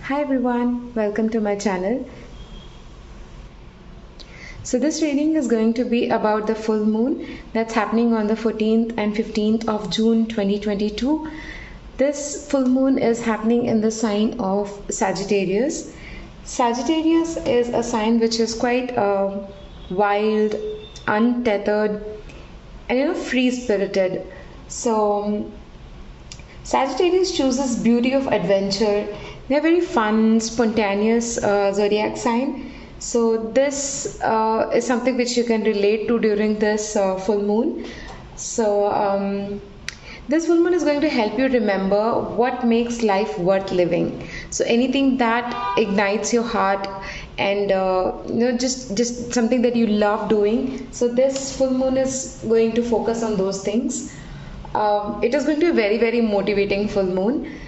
Hi everyone, welcome to my channel. So this reading is going to be about the full moon that's happening on the 14th and 15th of June 2022. This full moon is happening in the sign of Sagittarius. Sagittarius is a sign which is quite wild, untethered, and free-spirited. So Sagittarius chooses beauty of adventure. They're very fun, spontaneous zodiac sign. So this is something which you can relate to during this full moon. So this full moon is going to help you remember what makes life worth living. So anything that ignites your heart and just something that you love doing. So this full moon is going to focus on those things. It is going to be a very motivating full moon,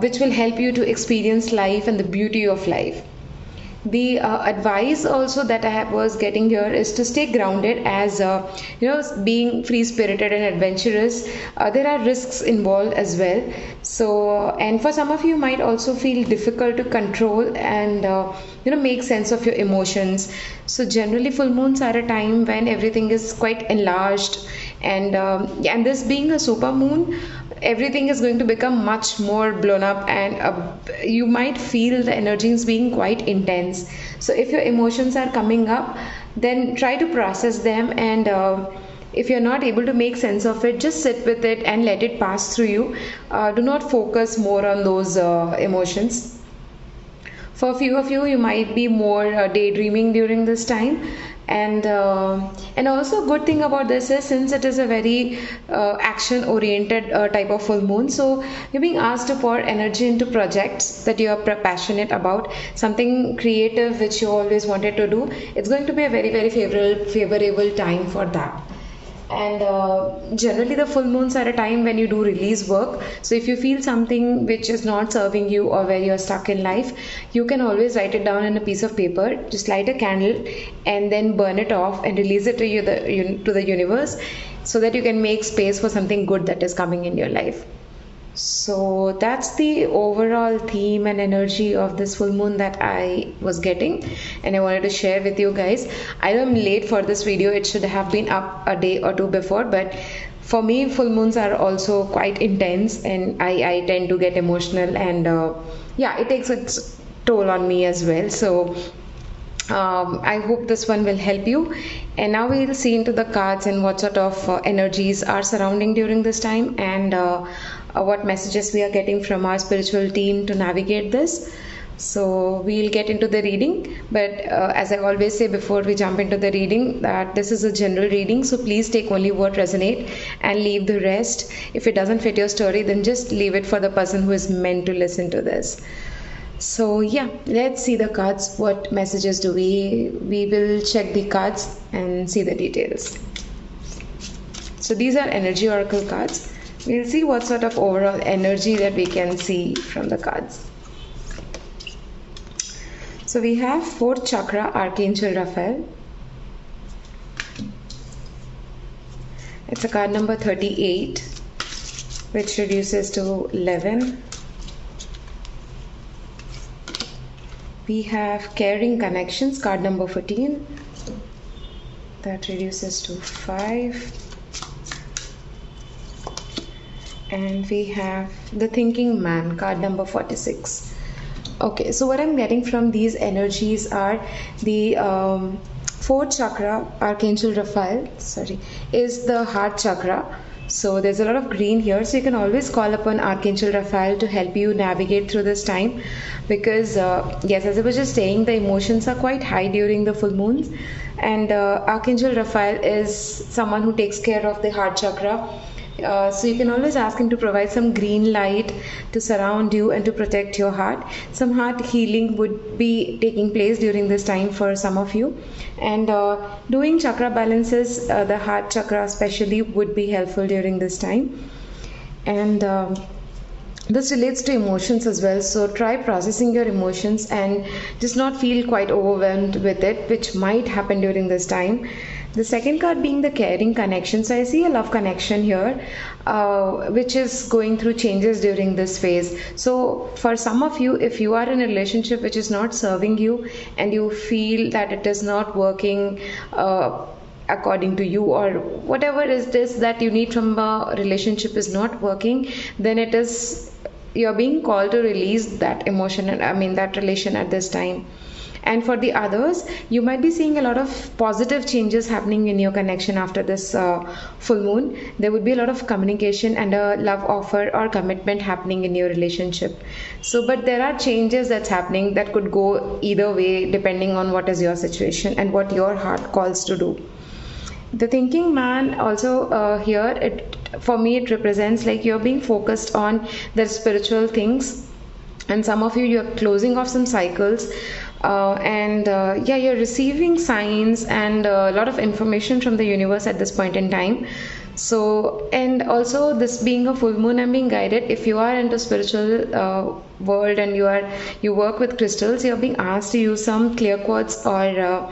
which will help you to experience life and the beauty of life. The advice also that I was getting here is to stay grounded, as being free spirited and adventurous. There are risks involved as well. So, and for some of you might also feel difficult to control and make sense of your emotions. So generally full moons are a time when everything is quite enlarged, and this being a super moon, everything is going to become much more blown up, and you might feel the energies being quite intense. So if your emotions are coming up, then try to process them, and if you're not able to make sense of it, just sit with it and let it pass through you. Do not focus more on those emotions. For a few of you, you might be more daydreaming during this time, and also a good thing about this is, since it is a very action oriented type of full moon, so you're being asked to pour energy into projects that you are passionate about, something creative which you always wanted to do. It's going to be a very favorable time for that. And generally the full moons are a time when you do release work. So if you feel something which is not serving you, or where you're stuck in life, you can always write it down on a piece of paper, just light a candle and then burn it off and release it to the universe, so that you can make space for something good that is coming in your life. So that's the overall theme and energy of this full moon that I was getting, and I wanted to share with you guys. I know I'm late for this video, it should have been up a day or two before, but for me full moons are also quite intense, and I tend to get emotional, and it takes its toll on me as well. So I hope this one will help you. And now we'll see into the cards and what sort of energies are surrounding during this time, and what messages we are getting from our spiritual team to navigate this. So we'll get into the reading, but as I always say before we jump into the reading, that this is a general reading, so please take only what resonate and leave the rest. If it doesn't fit your story, then just leave it for the person who is meant to listen to this. So yeah, let's see the cards. What messages do we will check the cards and see the details. So these are energy oracle cards. We'll see what sort of overall energy that we can see from the cards. So we have 4th chakra, Archangel Raphael. It's a card number 38, which reduces to 11. We have Caring Connections, card number 14, that reduces to 5. And we have The Thinking Man, card number 46. Okay, so what I'm getting from these energies are the 4th chakra, Archangel Raphael, is the heart chakra. So there's a lot of green here, so you can always call upon Archangel Raphael to help you navigate through this time, because yes, as I was just saying, the emotions are quite high during the full moons, and Archangel Raphael is someone who takes care of the heart chakra. So you can always ask him to provide some green light to surround you and to protect your heart. Some heart healing would be taking place during this time for some of you, and doing chakra balances, the heart chakra especially, would be helpful during this time. And this relates to emotions as well, so try processing your emotions and just not feel quite overwhelmed with it, which might happen during this time. The second card being the caring connection. So I see a love connection here, which is going through changes during this phase. So for some of you, if you are in a relationship which is not serving you and you feel that it is not working according to you, or whatever is this that you need from a relationship is not working, then it is you're being called to release that emotion, and I mean that relation at this time. And for the others, you might be seeing a lot of positive changes happening in your connection after this full moon. There would be a lot of communication and a love offer or commitment happening in your relationship. So, but there are changes that's happening that could go either way depending on what is your situation and what your heart calls to do. The thinking man also here, for me it represents like you're being focused on the spiritual things, and some of you, you're closing off some cycles, yeah, you're receiving signs and a lot of information from the universe at this point in time. So, and also this being a full moon, I'm being guided. If you are into spiritual world and you work with crystals, you're being asked to use some clear quartz, or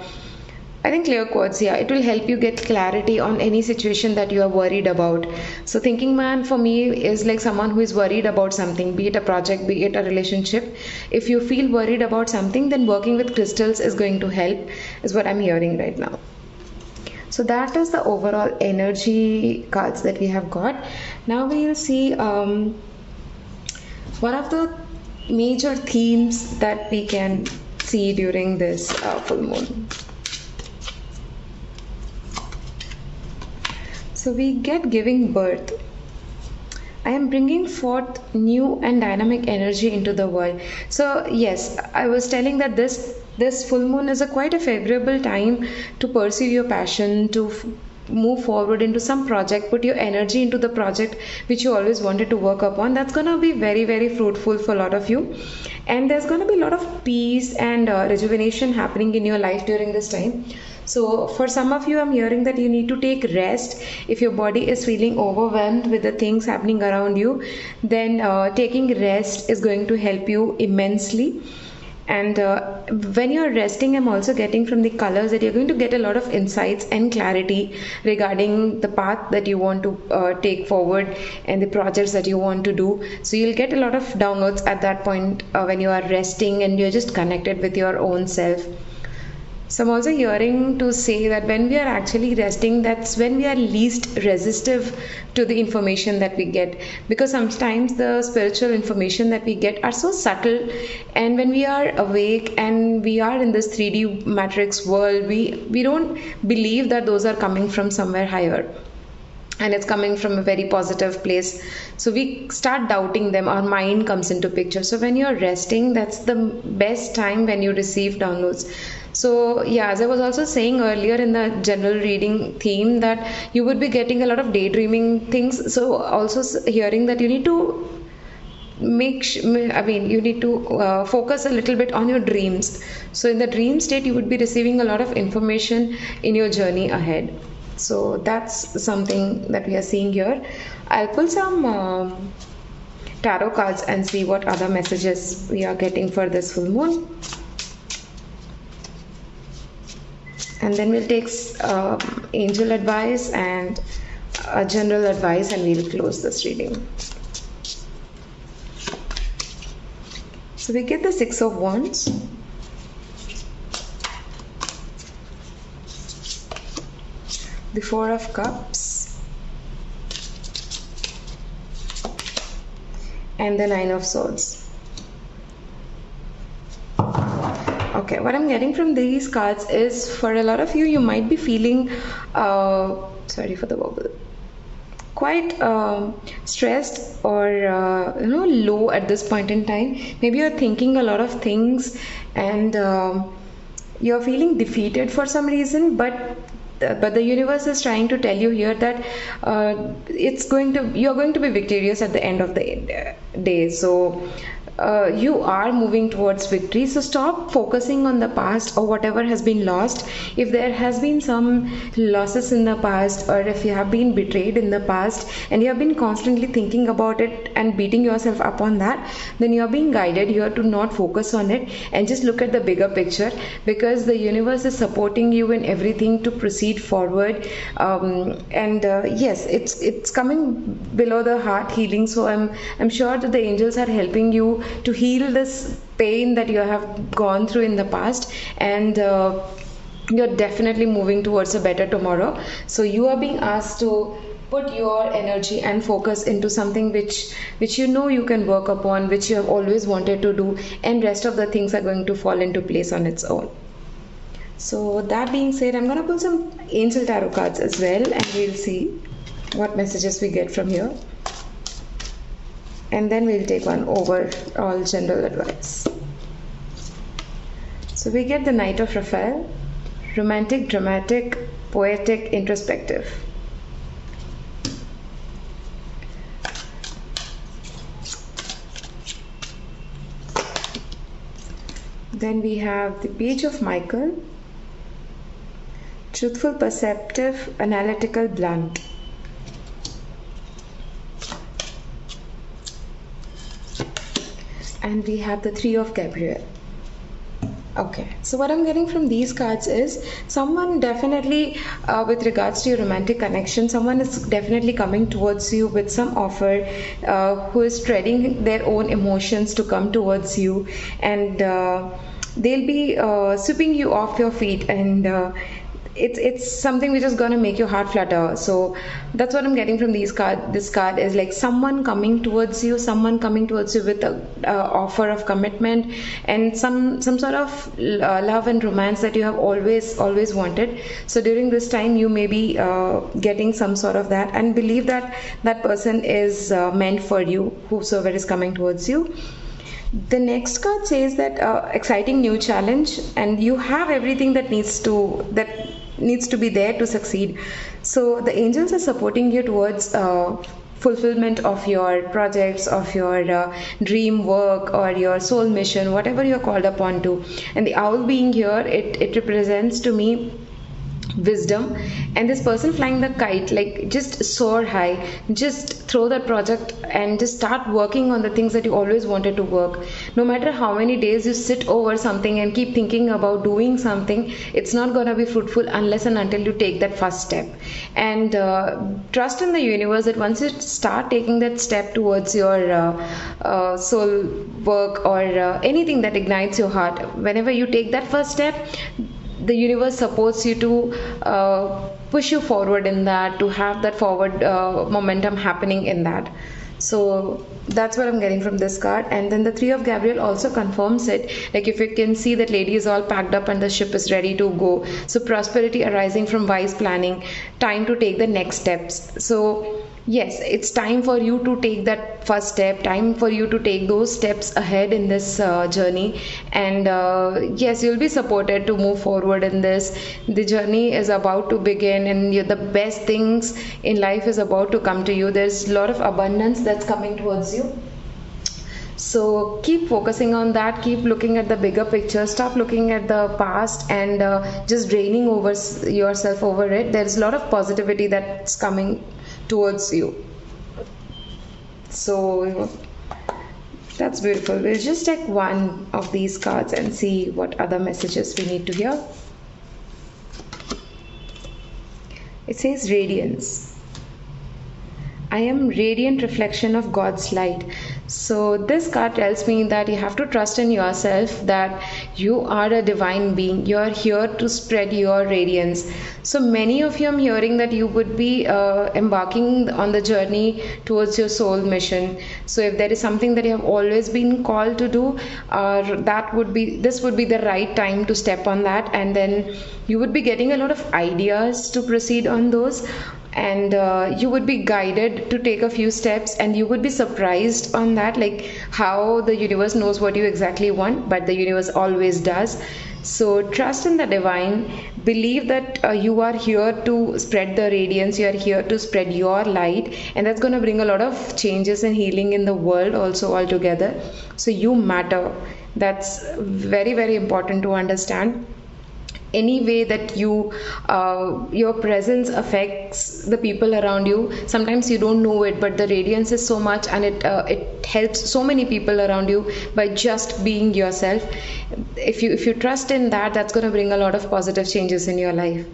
I think clear quartz, yeah, it will help you get clarity on any situation that you are worried about. So thinking man for me is like someone who is worried about something, be it a project, be it a relationship. If you feel worried about something, then working with crystals is going to help, is what I'm hearing right now. So that is the overall energy cards that we have got. Now we will see one of the major themes that we can see during this full moon. So we get giving birth. I am bringing forth new and dynamic energy into the world. So yes, I was telling that this full moon is quite a favorable time to pursue your passion, to move forward into some project, put your energy into the project which you always wanted to work upon. That's going to be very, very fruitful for a lot of you. And there's going to be a lot of peace and rejuvenation happening in your life during this time. So for some of you, I'm hearing that you need to take rest. If your body is feeling overwhelmed with the things happening around you, then taking rest is going to help you immensely. And when you're resting, I'm also getting from the colors that you're going to get a lot of insights and clarity regarding the path that you want to take forward and the projects that you want to do. So you'll get a lot of downloads at that point when you are resting and you're just connected with your own self. So I'm also hearing to say that when we are actually resting, that's when we are least resistive to the information that we get, because sometimes the spiritual information that we get are so subtle, and when we are awake and we are in this 3D matrix world, we don't believe that those are coming from somewhere higher and it's coming from a very positive place. So we start doubting them, our mind comes into picture. So when you're resting, that's the best time when you receive downloads. So yeah, as I was also saying earlier in the general reading theme, that you would be getting a lot of daydreaming things. So also hearing that you need to you need to focus a little bit on your dreams. So in the dream state, you would be receiving a lot of information in your journey ahead. So that's something that we are seeing here. I'll pull some tarot cards and see what other messages we are getting for this full moon. And then we'll take angel advice and general advice, and we'll close this reading. So we get the Six of Wands. The Four of Cups. And the Nine of Swords. Okay, what I'm getting from these cards is, for a lot of you, you might be feeling, sorry for the wobble, quite stressed or low at this point in time. Maybe you're thinking a lot of things and you're feeling defeated for some reason, but the universe is trying to tell you here that you're going to be victorious at the end of the day. So you are moving towards victory. So stop focusing on the past or whatever has been lost. If there has been some losses in the past, or if you have been betrayed in the past and you have been constantly thinking about it and beating yourself up on that, then you are being guided here to not focus on it and just look at the bigger picture, because the universe is supporting you in everything to proceed forward. Yes, it's coming below the heart healing. So I'm sure that the angels are helping you to heal this pain that you have gone through in the past, and you're definitely moving towards a better tomorrow. So you are being asked to put your energy and focus into something which you know you can work upon, which you have always wanted to do, and rest of the things are going to fall into place on its own. So that being said, I'm going to pull some angel tarot cards as well, and we'll see what messages we get from here, and then we'll take one overall general advice. So we get the Knight of Raphael, romantic, dramatic, poetic, introspective. Then we have the Page of Michael, truthful, perceptive, analytical, blunt. And we have the Three of Gabriel. Okay, so what I'm getting from these cards is someone definitely, with regards to your romantic connection, someone is definitely coming towards you with some offer, who is treading their own emotions to come towards you, and they'll be sweeping you off your feet, and it's something which is going to make your heart flutter. So that's what I'm getting from these card. This card is like someone coming towards you with a offer of commitment and some sort of love and romance that you have always wanted. So during this time you may be getting some sort of that, and believe that that person is meant for you, whosoever is coming towards you. The next card says that exciting new challenge, and you have everything that needs to be there to succeed. So the angels are supporting you towards fulfillment of your projects, of your dream work or your soul mission, whatever you're called upon to. And the owl being here, it represents to me wisdom, and this person flying the kite, like just soar high, just throw that project and just start working on the things that you always wanted to work. No matter how many days you sit over something and keep thinking about doing something, it's not going to be fruitful unless and until you take that first step. And trust in the universe that once you start taking that step towards your soul work or anything that ignites your heart, whenever you take that first step, the universe supports you to push you forward in that, to have that forward momentum happening in that. So that's what I'm getting from this card. And then the Three of Gabriel also confirms it. Like if you can see that lady is all packed up and the ship is ready to go. So prosperity arising from wise planning, time to take the next steps. So yes, it's time for you to take that first step, time for you to take those steps ahead in this journey. And yes, you'll be supported to move forward in this. The journey is about to begin, and the best things in life is about to come to you. There's a lot of abundance that's coming towards you. So keep focusing on that, keep looking at the bigger picture, stop looking at the past and just draining over yourself over it. There's a lot of positivity that's coming towards you. So that's beautiful. We'll just take one of these cards and see what other messages we need to hear. It says radiance. I am radiant reflection of God's light. So this card tells me that you have to trust in yourself, that you are a divine being. You are here to spread your radiance. So many of you, I'm hearing that you would be embarking on the journey towards your soul mission. So if there is something that you have always been called to do, this would be the right time to step on that, and then you would be getting a lot of ideas to proceed on those. and you would be guided to take a few steps, and you would be surprised on that, like how the universe knows what you exactly want, but the universe always does. So trust in the divine, believe that you are here to spread the radiance, you are here to spread your light, and that's going to bring a lot of changes and healing in the world also altogether. So you matter. That's very, very important to understand. Any way that your presence affects the people around you, sometimes you don't know it, but the radiance is so much, and it helps so many people around you by just being yourself. If you trust in that, that's going to bring a lot of positive changes in your life.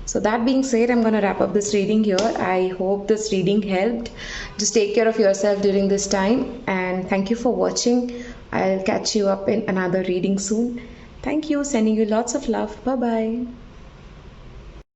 So that being said, I'm going to wrap up this reading here. I hope this reading helped. Just take care of yourself during this time, and thank you for watching. I'll catch you up in another reading soon. Thank you. Sending you lots of love. Bye bye.